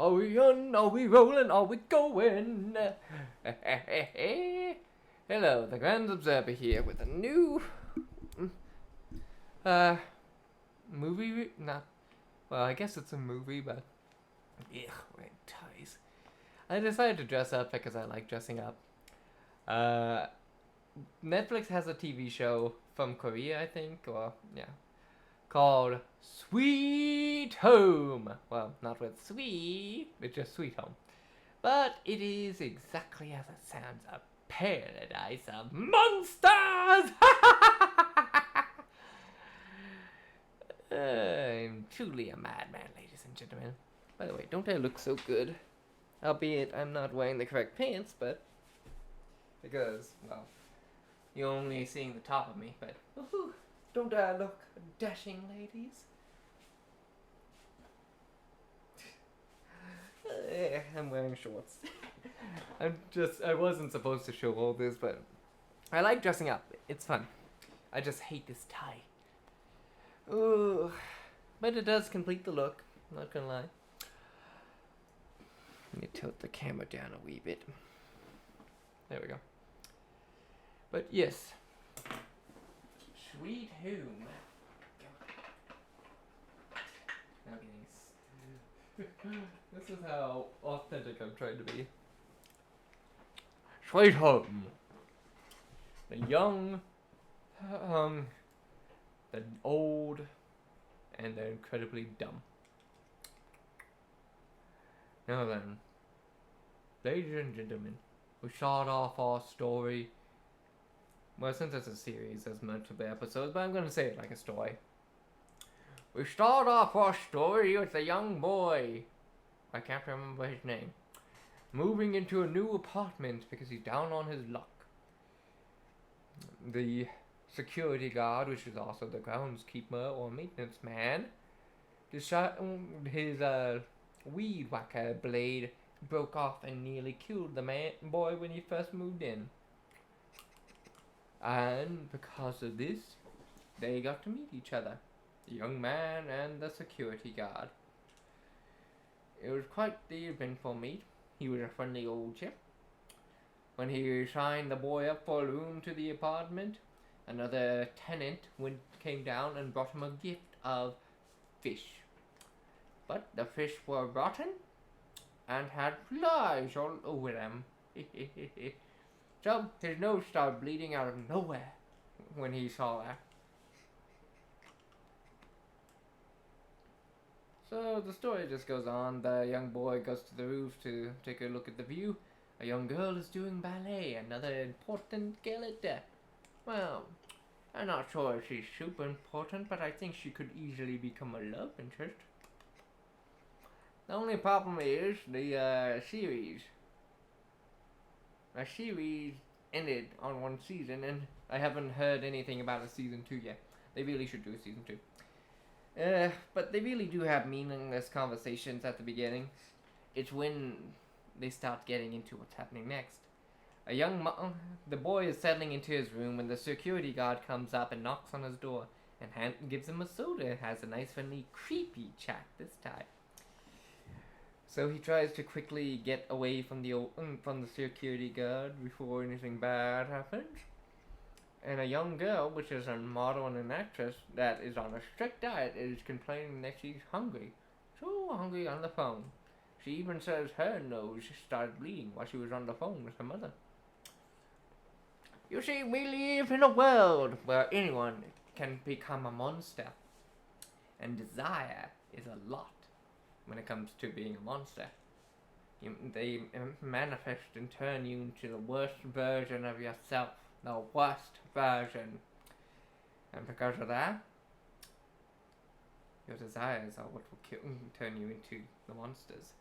Are we on? Are we rolling? Are we going? Hello, the Grand Observer here with a new uh movie. Not well, I guess it's a movie, but ugh, wearing ties. I decided to dress up because I like dressing up. Uh, Netflix has a TV show from Korea, I think, or yeah, called Sweet Home. Well, not with sweet, it's just Sweet Home. But it is exactly as it sounds, a paradise of monsters! I'm truly a madman, ladies and gentlemen. By the way, don't I look so good? Albeit I'm not wearing the correct pants, but because, well, you're only seeing the top of me, but woohoo, don't I look dashing, ladies? I'm wearing shorts. I wasn't supposed to show all this, but I like dressing up. It's fun. I just hate this tie. Ooh, but it does complete the look, not gonna lie. Let me tilt the camera down a wee bit. There we go. But yes. Sweet Home. This is how authentic I'm trying to be. Sweet Home. The young, the old, and the incredibly dumb. Now then, ladies and gentlemen, we start off our story. Well, since it's a series, there's multiple episodes, but I'm gonna say it like a story. We start off our story with a young boy. I can't remember his name. Moving into a new apartment because he's down on his luck. The security guard, which is also the groundskeeper or maintenance man, his weed whacker blade broke off and nearly killed the boy when he first moved in. And because of this, they got to meet each other, the young man and the security guard. It was quite the eventful meet. He was a friendly old chap. When he signed the boy up for a room to the apartment, another tenant came down and brought him a gift of fish. But the fish were rotten and had flies all over them. So his nose started bleeding out of nowhere when he saw that. So the story just goes on. The young boy goes to the roof to take a look at the view. A young girl is doing ballet, another important character. Well, I'm not sure if she's super important, but I think she could easily become a love interest. The only problem is the series. The series ended on one season, and I haven't heard anything about a season 2 yet. They really should do a season 2. But they really do have meaningless conversations at the beginning. It's when they start getting into what's happening next. The boy is settling into his room when the security guard comes up and knocks on his door and gives him a soda and has a nice, friendly, creepy chat this time. So he tries to quickly get away from the security guard before anything bad happens. And a young girl, which is a model and an actress that is on a strict diet, is complaining that she's hungry. So hungry on the phone. She even says her nose started bleeding while she was on the phone with her mother. You see, we live in a world where anyone can become a monster. And desire is a lot when it comes to being a monster. They manifest and turn you into the worst version of yourself. The worst version. And because of that, your desires are what will turn you into the monsters.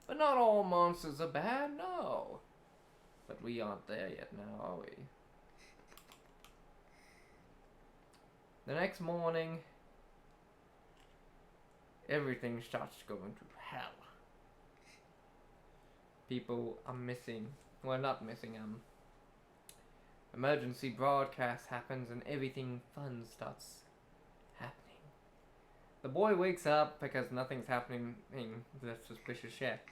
But not all monsters are bad, no. But we aren't there yet now, are we? The next morning, everything starts going to hell. People are missing. Well, not missing, emergency broadcast happens and everything fun starts happening. The boy wakes up because nothing's happening that's suspicious yet.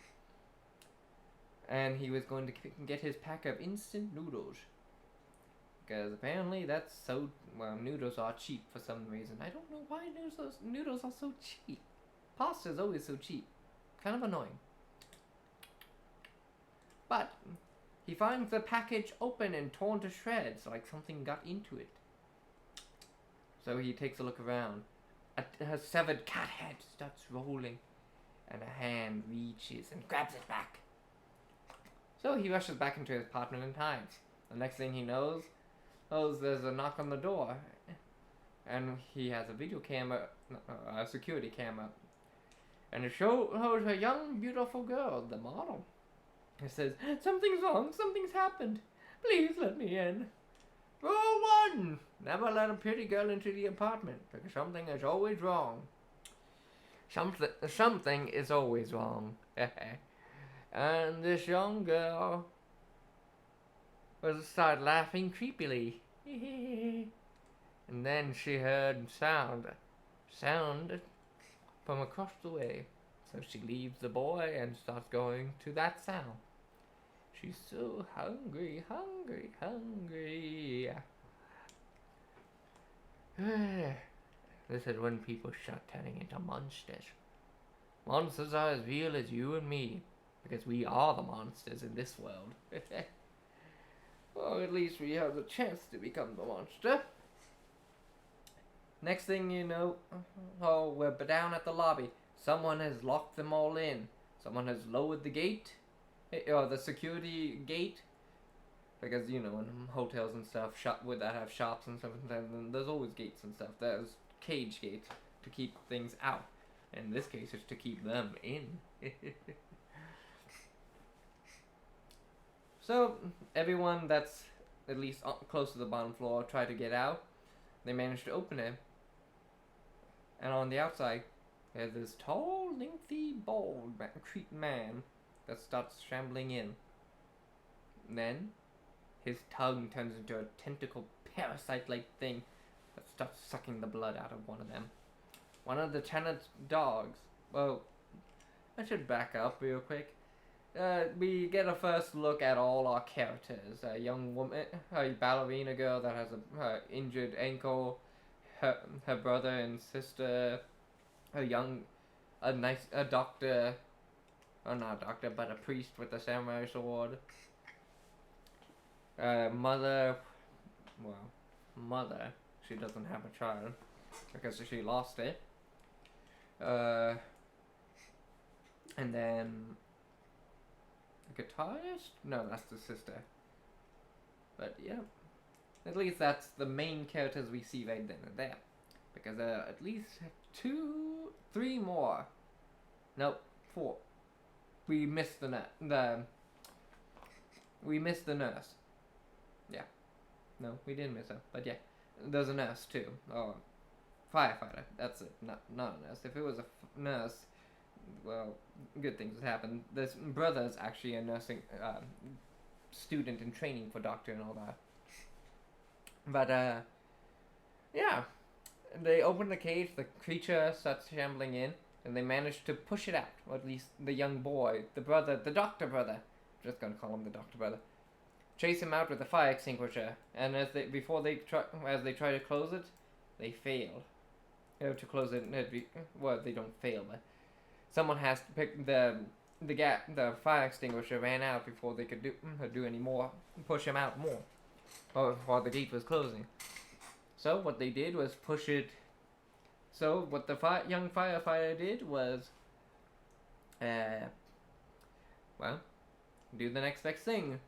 And he was going to get his pack of instant noodles. Because apparently that's so... Well, noodles are cheap for some reason. I don't know why noodles are so cheap. Pasta is always so cheap. Kind of annoying. But he finds the package open and torn to shreds, like something got into it. So he takes a look around. A severed cat head starts rolling, and a hand reaches and grabs it back. So he rushes back into his apartment and hides. The next thing he knows, there's a knock on the door, and he has a video camera, a security camera, and it shows a young, beautiful girl, the model. It says, "Something's wrong, something's happened. Please let me in." Rule 1! Never let a pretty girl into the apartment, because something is always wrong. Something is always wrong. And this young girl started laughing creepily. And then she heard sound from across the way. So she leaves the boy and starts going to that sound. She's so hungry. This is when people start turning into monsters. Monsters are as real as you and me, because we are the monsters in this world. Or at least we have the chance to become the monster. Next thing you know, we're down at the lobby. Someone has locked them all in. Someone has lowered the gate, or the security gate, because in hotels and stuff, that have shops and stuff, and there's always gates and stuff. There's cage gates to keep things out. In this case, it's to keep them in. So everyone that's at least close to the bottom floor tried to get out. They managed to open it, and on the outside, there's this tall, lengthy, bald man that starts shambling in. And then his tongue turns into a tentacle parasite-like thing that starts sucking the blood out of one of them. One of the tenant's dogs. Well, I should back up real quick. We get a first look at all our characters. A young woman, a ballerina girl that has a injured ankle, her brother and sister, a doctor, or not a doctor, but a priest with a samurai sword. Mother, she doesn't have a child because she lost it. And then a guitarist? No, that's the sister. But yeah, at least that's the main characters we see right then and there. Because at least 3 more. Nope, 4. We missed the nurse. Yeah. No, we didn't miss her. But yeah, there's a nurse too. Oh, firefighter. That's it. Not a nurse. If it was a nurse, well, good things would happen. This brother's actually a nursing student in training for doctor and all that. But yeah, they open the cage. The creature starts shambling in, and they manage to push it out. Or at least the young boy, the doctor brother. I'm just gonna call him the doctor brother. Chase him out with a fire extinguisher, and as they try to close it, they fail. To close it, they don't fail, but someone has to pick the fire extinguisher ran out before they could do any more, push him out more, while the gate was closing. So what they did was push it. So what the young firefighter did was, do the next best thing.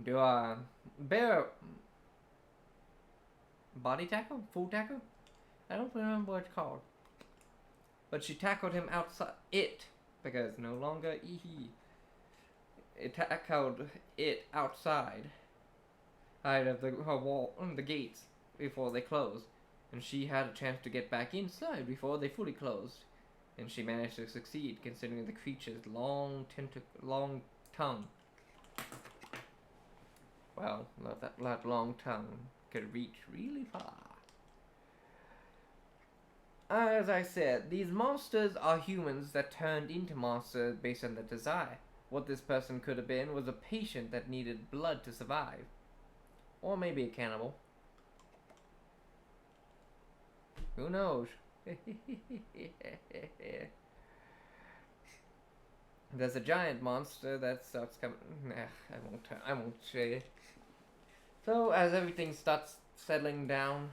Do a bear body tackle? Full tackle? I don't remember what it's called. But she tackled him outside because no longer he. It tackled it outside of her wall, the gates before they closed, and she had a chance to get back inside before they fully closed, and she managed to succeed considering the creature's long tongue. Well, that long tongue could reach really far. as I said, these monsters are humans that turned into monsters based on their desire. What this person could have been was a patient that needed blood to survive. Or maybe a cannibal. Who knows? There's a giant monster that starts coming. I won't say it. So as everything starts settling down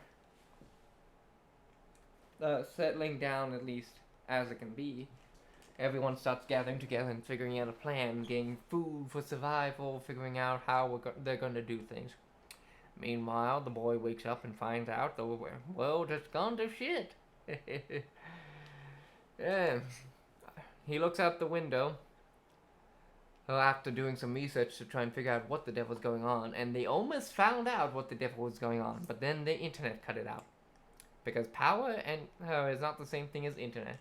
at least as it can be, everyone starts gathering together and figuring out a plan, getting food for survival, figuring out how they're going to do things. Meanwhile, the boy wakes up and finds out the world has gone to shit. Yeah. He looks out the window after doing some research to try and figure out what the devil's going on, and they almost found out what the devil was going on, but then the internet cut it out. Because power and is not the same thing as internet.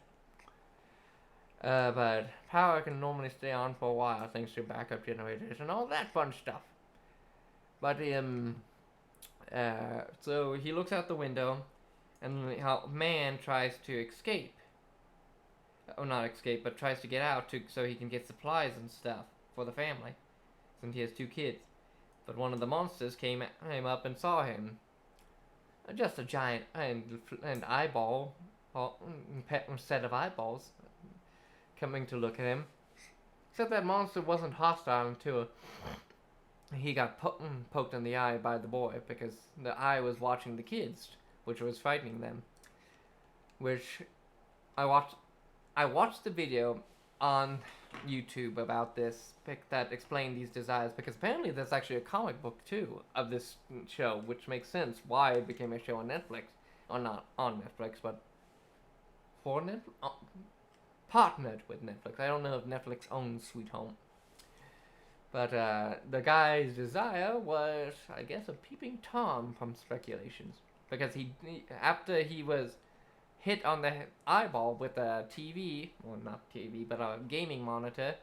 But power can normally stay on for a while thanks to backup generators and all that fun stuff. But so he looks out the window, and how man tries to escape. Oh, not escape, but tries to get out so he can get supplies and stuff for the family, since he has 2 kids. But one of the monsters came up and saw him. Just a giant and eyeball, set of eyeballs, coming to look at him. Except that monster wasn't hostile until he got poked in the eye by the boy, because the eye was watching the kids, which was frightening them. Which I watched the video on YouTube about this that explained these desires, because apparently there's actually a comic book too of this show, which makes sense why it became a show on Netflix, or not on Netflix, but for Netflix, partnered with Netflix. I don't know if Netflix owns Sweet Home, but the guy's desire was, I guess, a peeping Tom from speculations, because after he was hit on the eyeball with a TV, well, not TV, but a gaming monitor.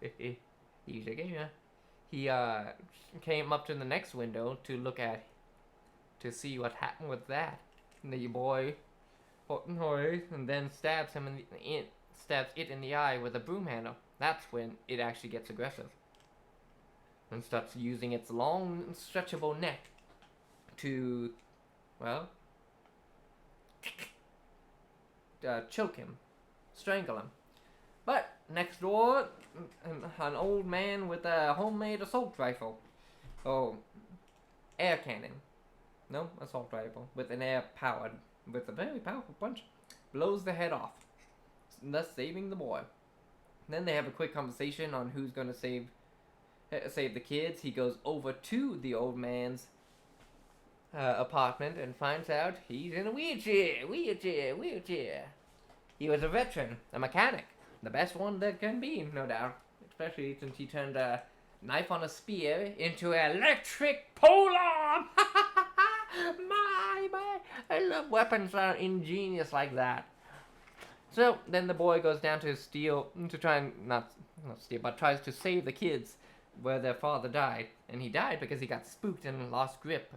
He's a gamer. He came up to the next window to see what happened with that. And the boy, and then stabs it in the eye with a broom handle. That's when it actually gets aggressive and starts using its long, stretchable neck to, well, choke him, strangle him. But next door, an old man with a homemade assault rifle, air cannon, no, assault rifle with an with a very powerful punch, blows the head off, thus saving the boy. Then they have a quick conversation on who's going to save the kids. He goes over to the old man's apartment and finds out he's in a wheelchair. He was a veteran, a mechanic, the best one that can be, no doubt. Especially since he turned a knife on a spear into an electric polearm. my! I love weapons that are ingenious like that. So then the boy goes down to try and not steal, but tries to save the kids where their father died, and he died because he got spooked and lost grip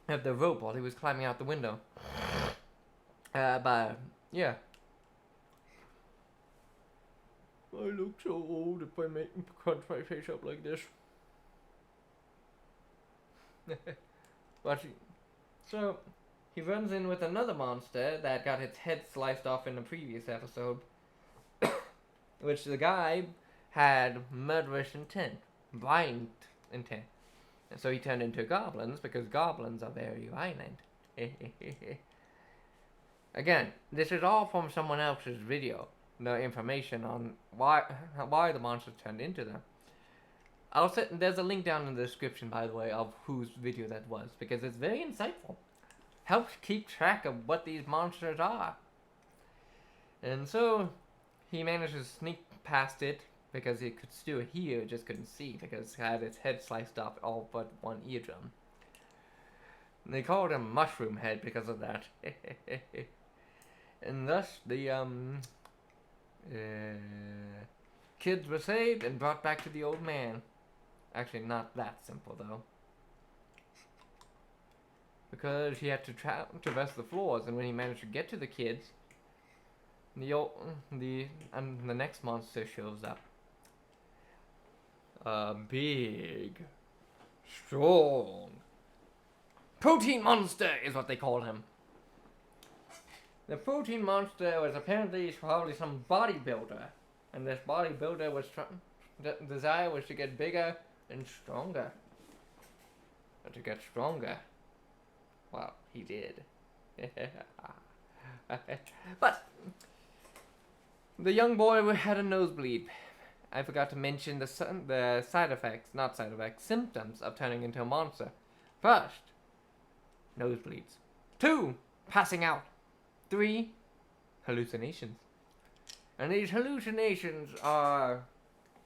of the rope while he was climbing out the window. But yeah, I look so old if I crunch my face up like this. But so he runs in with another monster that got its head sliced off in the previous episode, which the guy had murderous intent, violent intent. And so he turned into goblins because goblins are very violent. Again, this is all from someone else's video. The information on why the monsters turned into them. There's a link down in the description, by the way, of whose video that was, because it's very insightful. Helps keep track of what these monsters are. And so he managed to sneak past it because he could still hear, just couldn't see because it had its head sliced off all but one eardrum. And they called him Mushroom Head because of that. And thus the kids were saved and brought back to the old man. Actually, not that simple though. because he had to traverse the floors, and when he managed to get to the kids, the next monster shows up. A big, strong protein monster is what they call him. The protein monster was apparently probably some bodybuilder, and this bodybuilder was the desire was to get bigger and stronger. And to get stronger, well, he did. But the young boy had a nosebleed. I forgot to mention the symptoms of turning into a monster. First, nosebleeds. 2, passing out. 3, hallucinations. And these hallucinations are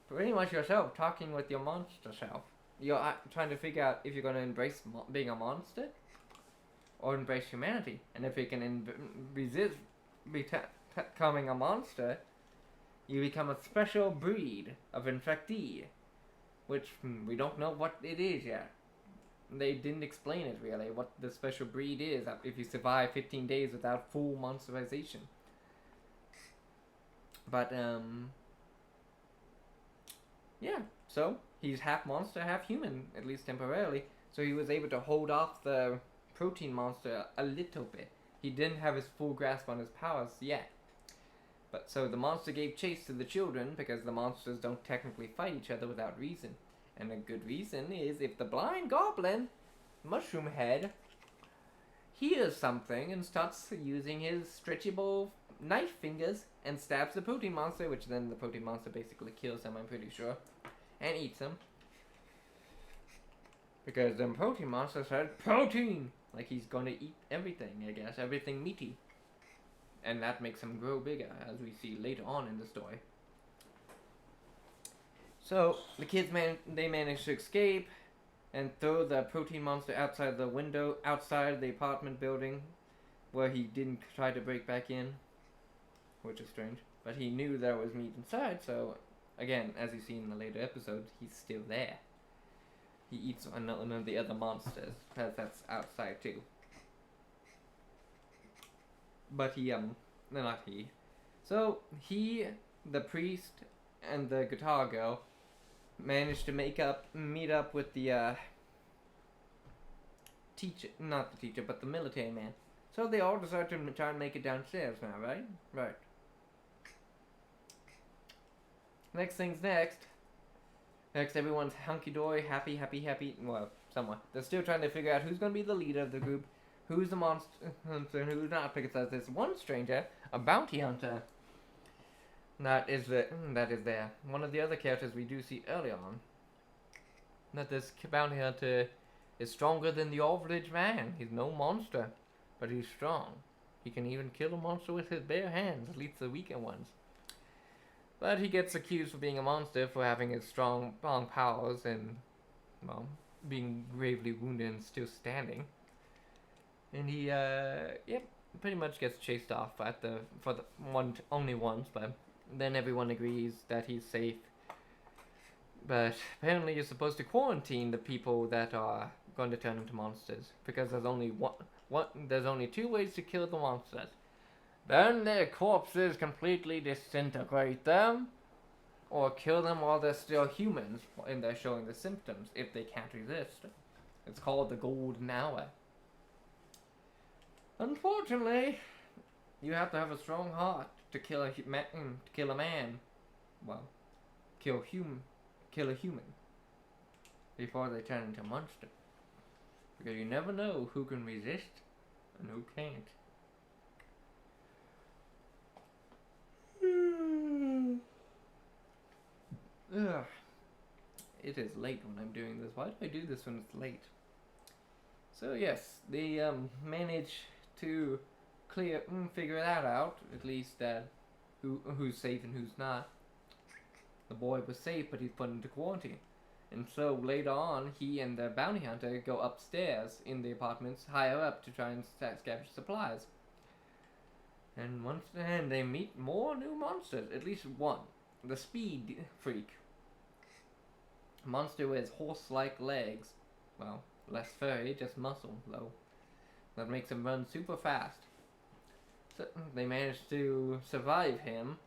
pretty much yourself talking with your monster self. You're trying to figure out if you're going to embrace being a monster or embrace humanity. And if you can resist becoming a monster, you become a special breed of infectee, which we don't know what it is yet. They didn't explain it really, what the special breed is if you survive 15 days without full monsterization. But, yeah, so he's half monster, half human, at least temporarily. So he was able to hold off the protein monster a little bit. He didn't have his full grasp on his powers yet. But so the monster gave chase to the children because the monsters don't technically fight each other without reason. And a good reason is if the blind goblin, Mushroom Head, hears something and starts using his stretchable knife fingers and stabs the protein monster, which then the protein monster basically kills him, I'm pretty sure, and eats him. Because the protein monster said, protein! Like he's gonna eat everything, I guess, everything meaty. And that makes him grow bigger, as we see later on in the story. So, the kids manage to escape and throw the protein monster outside the window, outside the apartment building, where he didn't try to break back in, which is strange. But he knew there was meat inside, so, again, as you see in the later episodes, he's still there. He eats one of the other monsters, that's outside too. But not he. So, he, the priest, and the guitar girl managed to meet up with the, teacher, not the teacher, but the military man. So they all decided to try and make it downstairs now, right? Right. Next thing's next. Next, everyone's hunky-dory, happy, well, somewhat. They're still trying to figure out who's going to be the leader of the group, who's the monster, and who's not, because there's this one stranger, a bounty hunter, that is there. One of the other characters we do see early on. That this bounty hunter is stronger than the average man. He's no monster, but he's strong. He can even kill a monster with his bare hands, at least the weaker ones. But he gets accused of being a monster for having his strong powers and, well, being gravely wounded and still standing. And he, pretty much gets chased off only once, but then everyone agrees that he's safe. But apparently you're supposed to quarantine the people that are going to turn into monsters, because there's only there's only 2 ways to kill the monsters. Burn their corpses, completely disintegrate them, or kill them while they're still humans and they're showing the symptoms if they can't resist. It's called the golden hour. Unfortunately, you have to have a strong heart to kill a man. Well, kill a human before they turn into a monster. Because you never know who can resist and who can't. Ugh. It is late when I'm doing this. Why do I do this when it's late? So yes, they manage to figure that out. At least who's safe and who's not. The boy was safe, but he's put into quarantine. And so later on, he and the bounty hunter go upstairs in the apartments higher up to try and scavenge supplies. And once then they meet more new monsters, at least one. The speed freak. Monster with horse-like legs. Well, less furry, just muscle, though. that makes him run super fast. So they managed to survive him,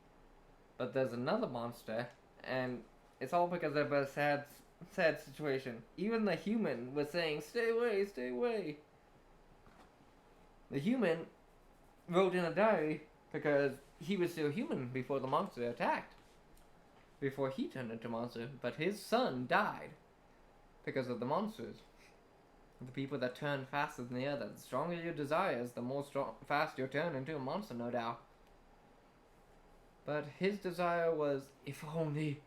but there's another monster, and it's all because of a sad situation. Even the human was saying, "Stay away, stay away." The human wrote in a diary because he was still human before the monster attacked. Before he turned into a monster, but his son died because of the monsters. The people that turn faster than the others. The stronger your desires, the more fast you turn into a monster, no doubt. But his desire was, if only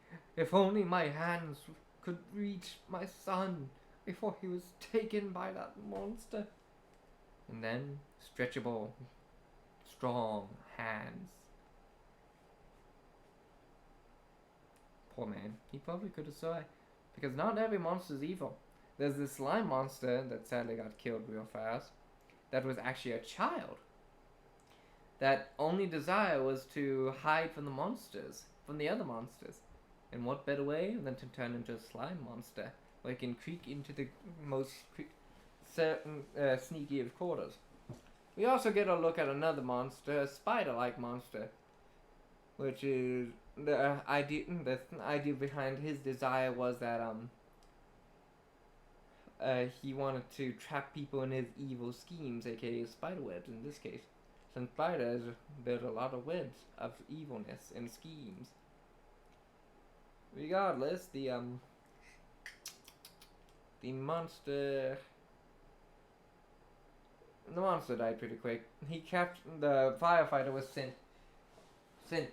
my hands could reach my son before he was taken by that monster. And then, stretchable, strong hands. Poor man. He probably could have survived. Because not every monster is evil. There's this slime monster that sadly got killed real fast. That was actually a child. That only desire was to hide from the monsters. From the other monsters. And what better way than to turn into a slime monster. Where it can creep into the most sneaky of quarters. We also get a look at another monster. A spider-like monster. Which is... The idea behind his desire was that he wanted to trap people in his evil schemes, aka spider webs in this case. Since spiders build a lot of webs of evilness and schemes. Regardless, the monster died pretty quick. The firefighter was sent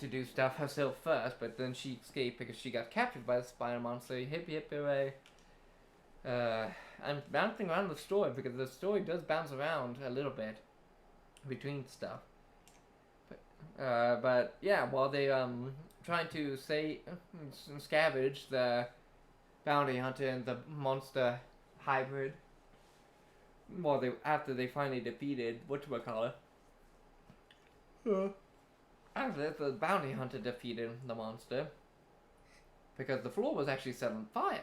to do stuff herself first, but then she escaped because she got captured by the spider monster. Hip hip hooray. I'm bouncing around the story because the story does bounce around a little bit between stuff. But yeah, while they trying to scavenge the bounty hunter and the monster hybrid, after they finally defeated whatchamacallit. After the bounty hunter defeated the monster, because the floor was actually set on fire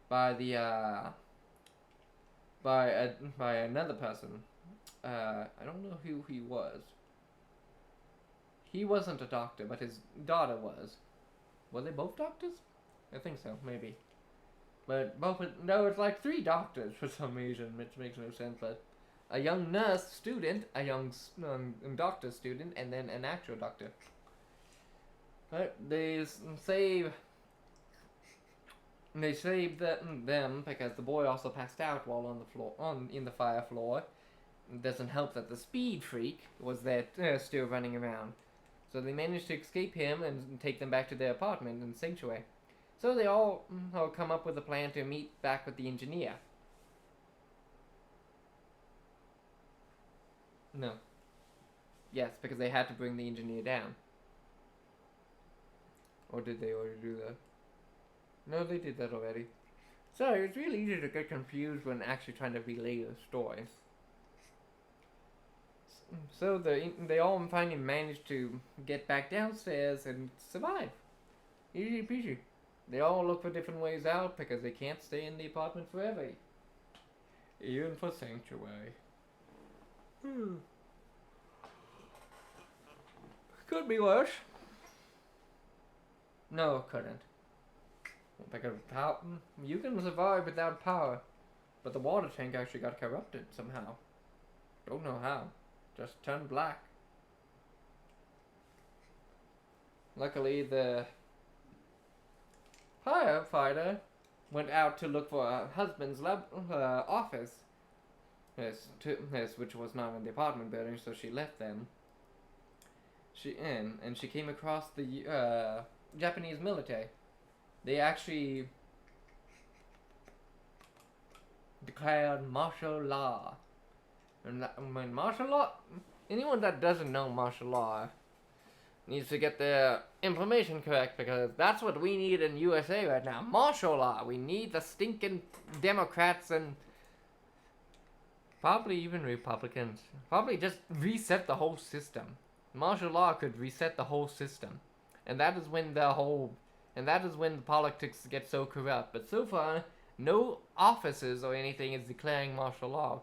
by by another person. I don't know who he was. He wasn't a doctor, but his daughter was. Were they both doctors? I think so, maybe. But no, it's like 3 doctors for some reason, which makes no sense. But a young nurse student, a young doctor student, and then an actual doctor. But they saved them because the boy also passed out while on the floor, in the fire floor. It doesn't help that the speed freak was there still running around. So they managed to escape him and take them back to their apartment in Sanctuary. So they all come up with a plan to meet back with the engineer. No. Yes, because they had to bring the engineer down. Or did they already do that? No, they did that already. So it's really easy to get confused when actually trying to relay the story. So they all finally managed to get back downstairs and survive. Easy peasy. They all look for different ways out because they can't stay in the apartment forever. Even for Sanctuary. Could be worse. No, it couldn't. Because you can survive without power. But the water tank actually got corrupted somehow. Don't know how. Just turned black. Luckily, the firefighter went out to look for her husband's office. Which was not in the apartment building, so she left them. And she came across the Japanese military. They actually declared martial law. And when martial law, anyone that doesn't know martial law needs to get their information correct, because that's what we need in USA right now. Martial law. We need the stinking Democrats and probably even Republicans. Probably just reset the whole system. Martial law could reset the whole system. And that is when the politics get so corrupt. But so far, no offices or anything is declaring martial law.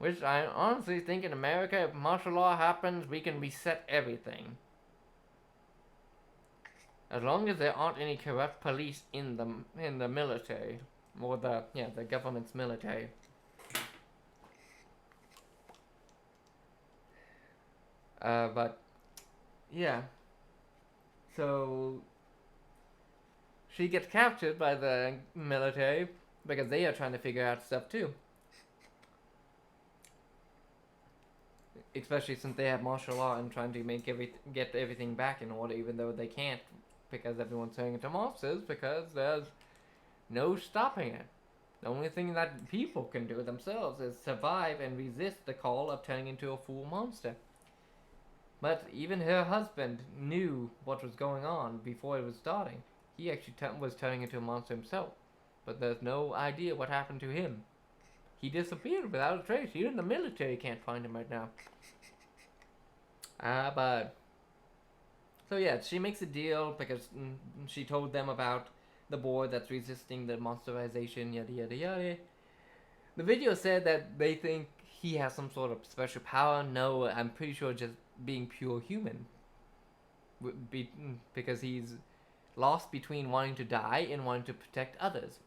Which I honestly think in America, if martial law happens, we can reset everything. As long as there aren't any corrupt police in the military, or the government's military. But yeah, so she gets captured by the military because they are trying to figure out stuff too. Especially since they have martial law and trying to get everything back in order, even though they can't because everyone's turning into monsters because there's no stopping it. The only thing that people can do themselves is survive and resist the call of turning into a full monster. But even her husband knew what was going on before it was starting. He actually was turning into a monster himself, but there's no idea what happened to him. He disappeared without a trace. Even the military can't find him right now. But so yeah, she makes a deal because she told them about the boy that's resisting the monsterization, yada yada yada. The video said that they think he has some sort of special power. No, I'm pretty sure just being pure human. Because he's lost between wanting to die and wanting to protect others.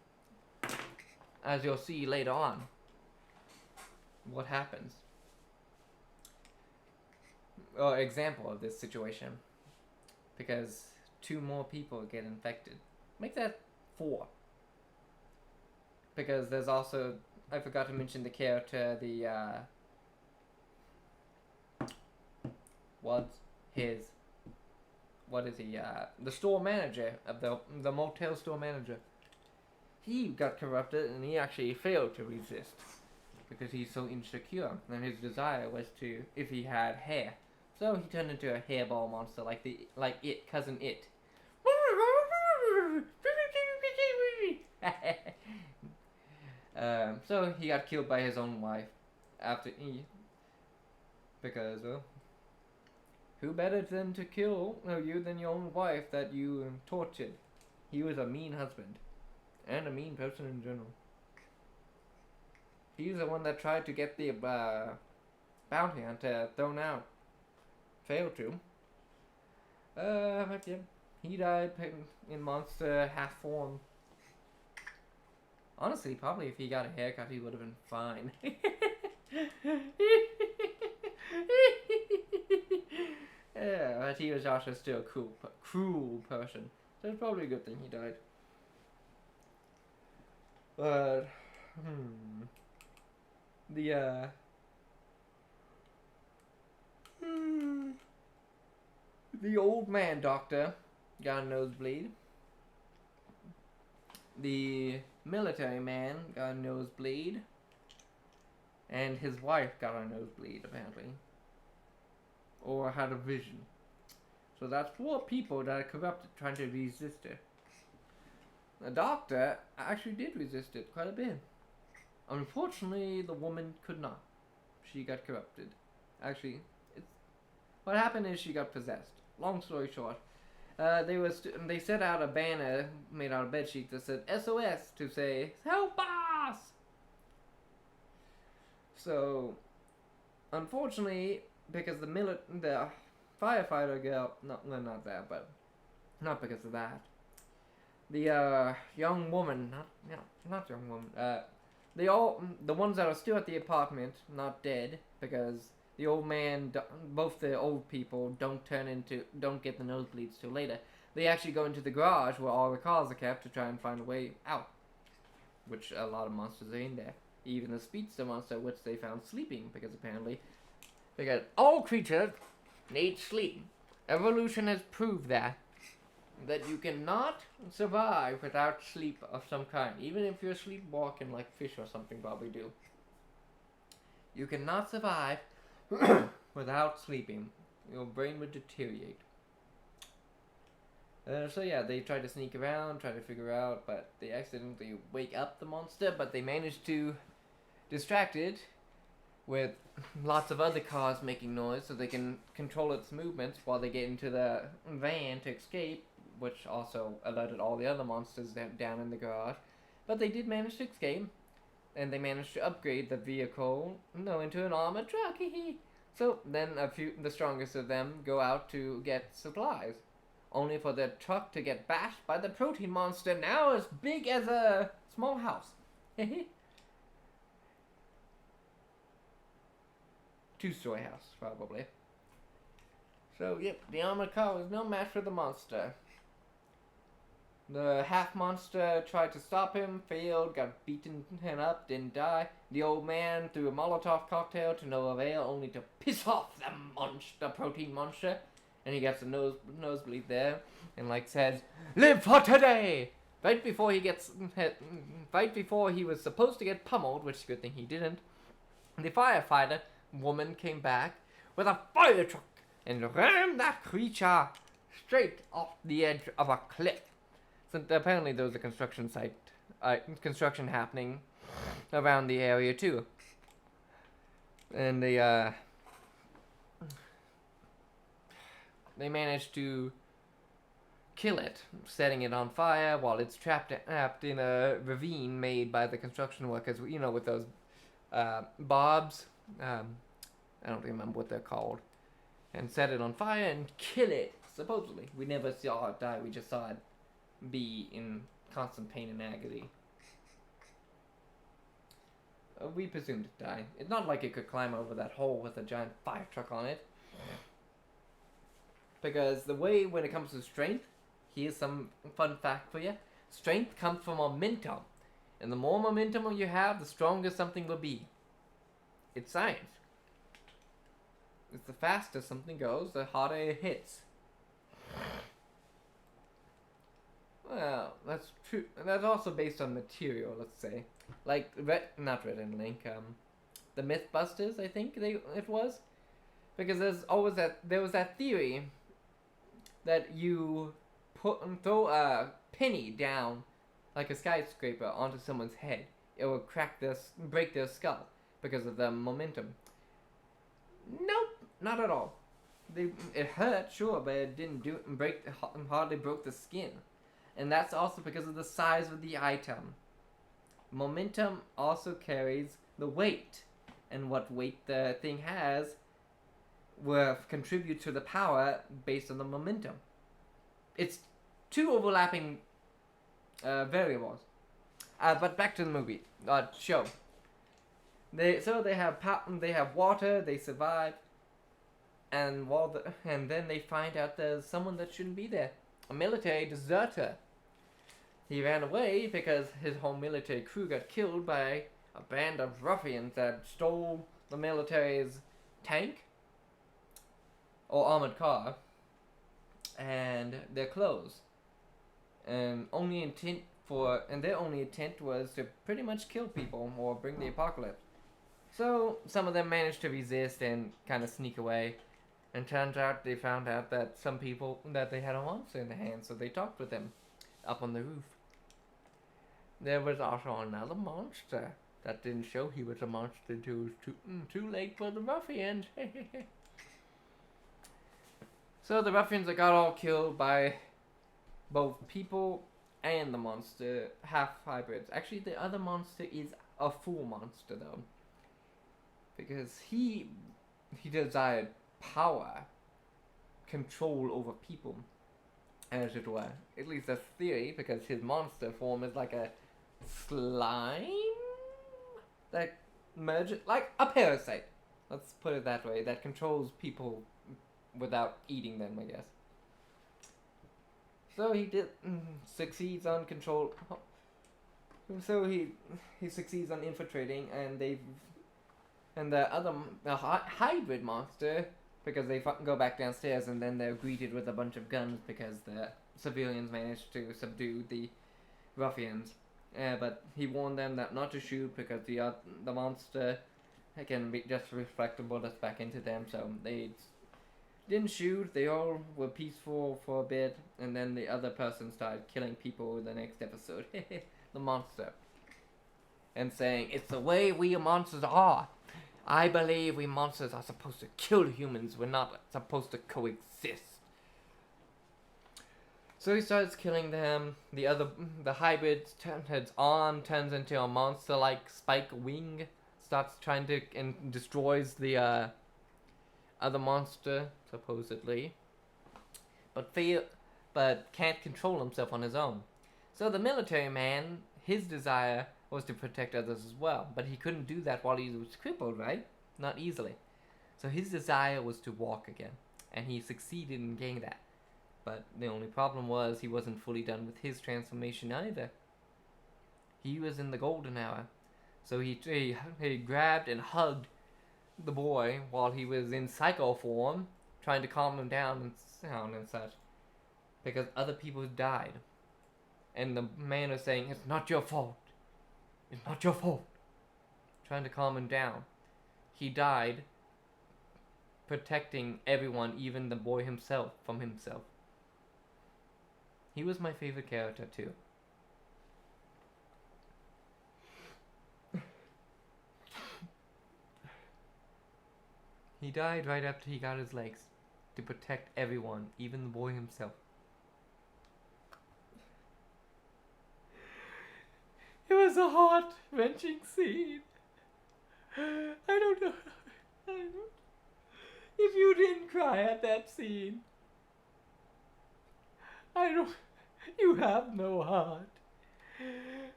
As you'll see later on, what happens. Example of this situation. Because 2 more people get infected. Make that 4. Because there's also, I forgot to mention the character, what is he, the store manager of the motel store manager. He got corrupted and he actually failed to resist. Because he's so insecure, and his desire was to, if he had hair. So he turned into a hairball monster like it, cousin It. So he got killed by his own wife because who better than to kill you than your own wife that you tortured? He was a mean husband and a mean person in general. He's the one that tried to get the bounty hunter thrown out. Failed to. But yeah, he died in monster half form. Honestly, probably if he got a haircut, he would have been fine. Yeah, but he was also still a cruel person. So it's probably a good thing he died. But, the old man doctor got a nosebleed. The military man got a nosebleed. And his wife got a nosebleed, apparently. Or had a vision. So that's 4 people that are corrupted trying to resist it. The doctor actually did resist it quite a bit. Unfortunately, the woman could not. She got corrupted. Actually, what happened is she got possessed. Long story short, they set out a banner made out of bed sheets that said SOS to say help us. So, unfortunately, because the firefighter girl, not that, but not because of that. The young woman, not young woman. The ones that are still at the apartment, not dead, because the old man, both the old people don't get the nosebleeds till later. They actually go into the garage where all the cars are kept to try and find a way out. Which a lot of monsters are in there. Even the speedster monster, which they found sleeping, because all creatures need sleep. Evolution has proved that you cannot survive without sleep of some kind. Even if you're sleepwalking like fish or something probably do. You cannot survive without sleeping. Your brain would deteriorate. So yeah, they try to sneak around, try to figure out, but they accidentally wake up the monster, but they manage to distract it with lots of other cars making noise so they can control its movements while they get into the van to escape, which also alerted all the other monsters down in the garage. But they did manage to escape. and they manage to upgrade the vehicle, into an armored truck. So then the strongest of them go out to get supplies, only for the truck to get bashed by the protein monster, now as big as a small house. Two-story house, probably. So, yep, the armored car was no match for the monster. The half monster tried to stop him, failed, got beaten up, didn't die. The old man threw a Molotov cocktail to no avail, only to piss off the protein monster. And he gets a nosebleed there, and says, "Live for today!" Right before he was supposed to get pummeled, which is a good thing he didn't. The firefighter woman came back with a fire truck and rammed that creature straight off the edge of a cliff. So apparently there was a construction happening around the area too. And they managed to kill it, setting it on fire while it's trapped in a ravine made by the construction workers, with those bobs. I don't remember what they're called. And set it on fire and kill it, supposedly. We never saw it die, we just saw it be in constant pain and agony. We presumed it died. It's not like it could climb over that hole with a giant fire truck on it. Because the way when it comes to strength, here's some fun fact for you. Strength comes from momentum. And the more momentum you have, the stronger something will be. It's science. It's the faster something goes, the harder it hits. Well, that's true. That's also based on material, let's say. Like, not Red and Link, the Mythbusters, I think it was. Because there was that theory that you throw a penny down like a skyscraper onto someone's head. It will break their skull because of the momentum. Nope, not at all. It hurt, sure, but it didn't hardly broke the skin. And that's also because of the size of the item. Momentum also carries the weight, and what weight the thing has will contribute to the power based on the momentum. It's two overlapping variables. But back to the movie, show. They have water, they survive, and then they find out there's someone that shouldn't be there, a military deserter. He ran away because his whole military crew got killed by a band of ruffians that stole the military's tank or armored car and their clothes. And their only intent was to pretty much kill people or bring the apocalypse. So some of them managed to resist and kind of sneak away. And turns out they found out that some people that they had a monster in their hands, so they talked with them up on the roof. There was also another monster that didn't show he was a monster until it was too late for the ruffians. So the ruffians got all killed by both people and the monster, half hybrids. Actually, the other monster is a full monster though, because he desired power, control over people, as it were. At least that's theory, because his monster form is like a slime that merges, like a parasite. Let's put it that way. That controls people without eating them, I guess. So he succeeds on control. So he succeeds on infiltrating, and the hybrid monster, because they go back downstairs and then they're greeted with a bunch of guns because the civilians managed to subdue the ruffians. But he warned them that not to shoot because the monster can just reflect the bullets back into them. So they didn't shoot. They all were peaceful for a bit, and then the other person started killing people in the next episode. The monster. And saying, "It's the way we monsters are. I believe we monsters are supposed to kill humans. We're not supposed to coexist." So he starts killing them. The hybrid heads on, turns into a monster-like spike wing, starts trying to and destroys the other monster supposedly, but can't control himself on his own. So the military man, his desire was to protect others as well, but he couldn't do that while he was crippled, right? Not easily. So his desire was to walk again, and he succeeded in getting that. But the only problem was he wasn't fully done with his transformation either. He was in the golden hour. So he grabbed and hugged the boy while he was in psycho form, trying to calm him down and such. Because other people died. And the man was saying, "It's not your fault. It's not your fault." Trying to calm him down. He died protecting everyone, even the boy himself, from himself. He was my favorite character too. He died right after he got his legs to protect everyone, even the boy himself. It was a heart-wrenching scene. I don't know. If you didn't cry at that scene, you have no heart.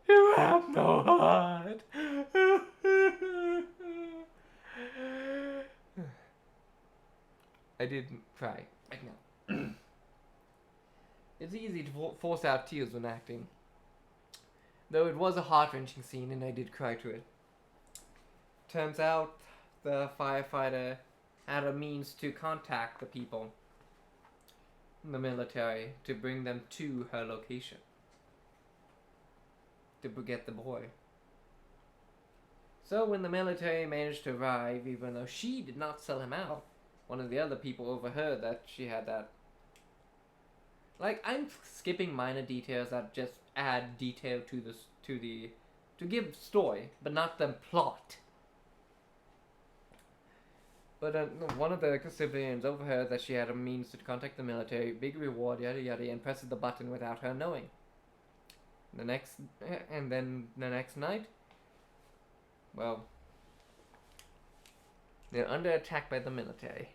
You have no heart. I didn't cry. I know. It's easy to force out tears when acting. Though it was a heart-wrenching scene and I did cry to it. Turns out the firefighter had a means to contact the people in the military to bring them to her location. To get the boy. So when the military managed to arrive, even though she did not sell him out, one of the other people overheard that she had that. Like, I'm skipping minor details that just add detail to give story, but not the plot. But one of the civilians overheard that she had a means to contact the military, big reward, yada yada, and presses the button without her knowing. And then the next night, well, they're under attack by the military.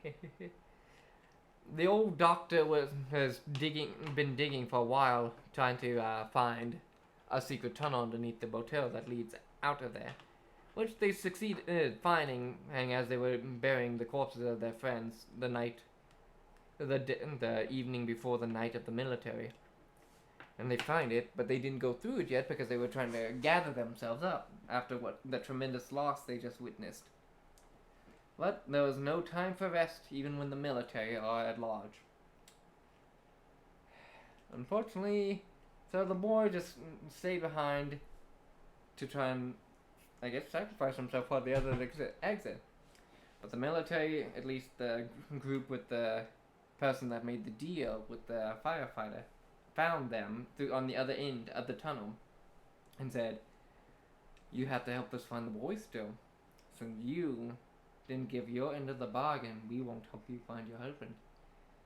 The old doctor has been digging for a while, trying to find a secret tunnel underneath the motel that leads out of there, which they succeeded finding as they were burying the corpses of their friends the evening before the night of the military. And they find it, but they didn't go through it yet because they were trying to gather themselves up after the tremendous loss they just witnessed. But there was no time for rest, even when the military are at large. Unfortunately, so the boy just stayed behind to try and, I guess, sacrifice himself for the other exit. But the military, at least the group with the person that made the deal with the firefighter, found them on the other end of the tunnel and said, "You have to help us find the boy still. Since you didn't give your end of the bargain, we won't help you find your husband."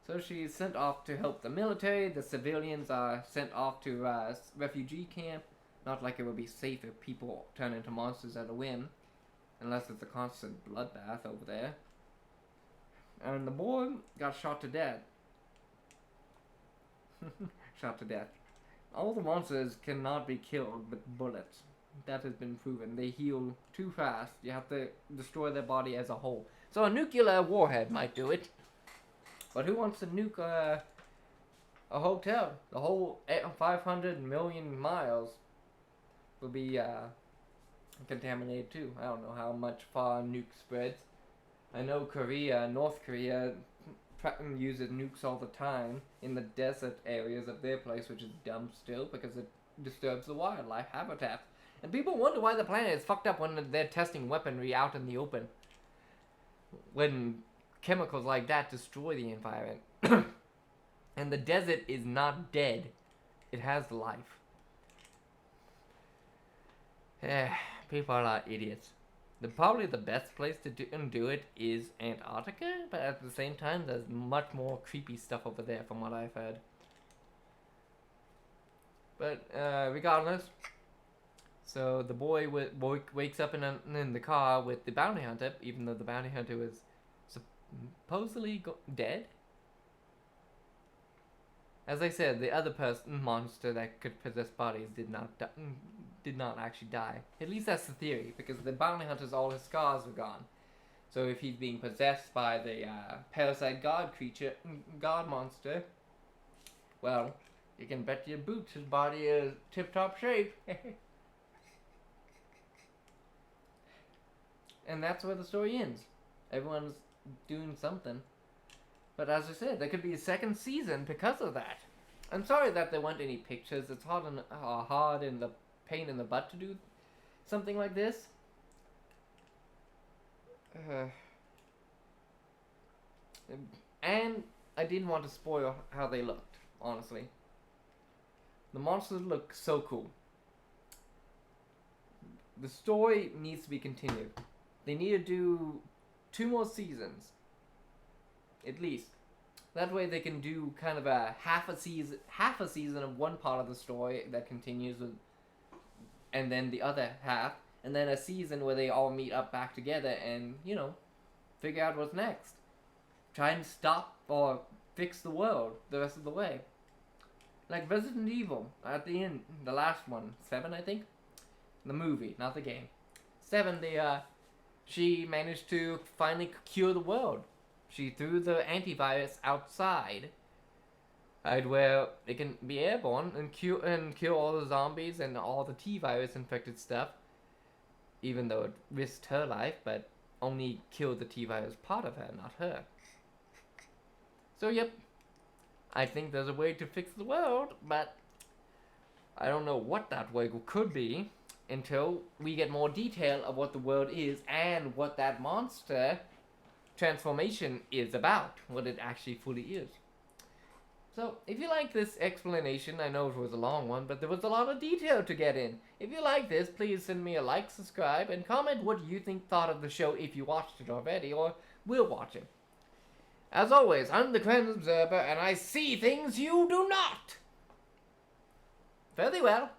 So she's sent off to help the military. The civilians are sent off to a refugee camp. Not like it would be safe if people turn into monsters at a whim, unless it's a constant bloodbath over there. And the boy got shot to death. Shot to death. All the monsters cannot be killed with bullets. That has been proven. They heal too fast. You have to destroy their body as a whole. So a nuclear warhead might do it. But who wants to nuke a hotel? The whole 500 million miles will be contaminated too. I don't know how much far a nuke spreads. I know North Korea uses nukes all the time in the desert areas of their place, which is dumb still because it disturbs the wildlife habitat. And people wonder why the planet is fucked up when they're testing weaponry out in the open. When chemicals like that destroy the environment. And the desert is not dead. It has life. People are like idiots. Probably the best place to do it is Antarctica, but at the same time, there's much more creepy stuff over there from what I've heard. But regardless, so the boy wakes up in the car with the bounty hunter, even though the bounty hunter was supposedly dead. As I said, the other monster that could possess bodies did not actually die. At least that's the theory, because the bounty hunter's all his scars were gone. So if he's being possessed by the parasite god monster, well, you can bet your boots his body is tip-top shape. And that's where the story ends. Everyone's doing something. But as I said, there could be a second season because of that. I'm sorry that there weren't any pictures. It's hard in the pain in the butt to do something like this. And I didn't want to spoil how they looked, honestly. The monsters look so cool. The story needs to be continued. They need to do 2 more seasons. At least. That way they can do kind of a half a season of one part of the story that continues with, and then the other half, and then a season where they all meet up back together and, figure out what's next. Try and stop or fix the world the rest of the way. Like Resident Evil at the end, the last one, 7 I think? The movie, not the game. 7, she managed to finally cure the world. She threw the antivirus outside, where it can be airborne and kill all the zombies and all the T-virus infected stuff, even though it risked her life, but only killed the T-virus part of her, not her. So yep, I think there's a way to fix the world, but I don't know what that way could be until we get more detail of what the world is and what that monster transformation is about, what it actually fully is. So, if you like this explanation, I know it was a long one, but there was a lot of detail to get in. If you like this, please send me a like, subscribe, and comment what you thought of the show if you watched it already or will watch it. As always, I'm the Crime Observer, and I see things you do not. Fairly well.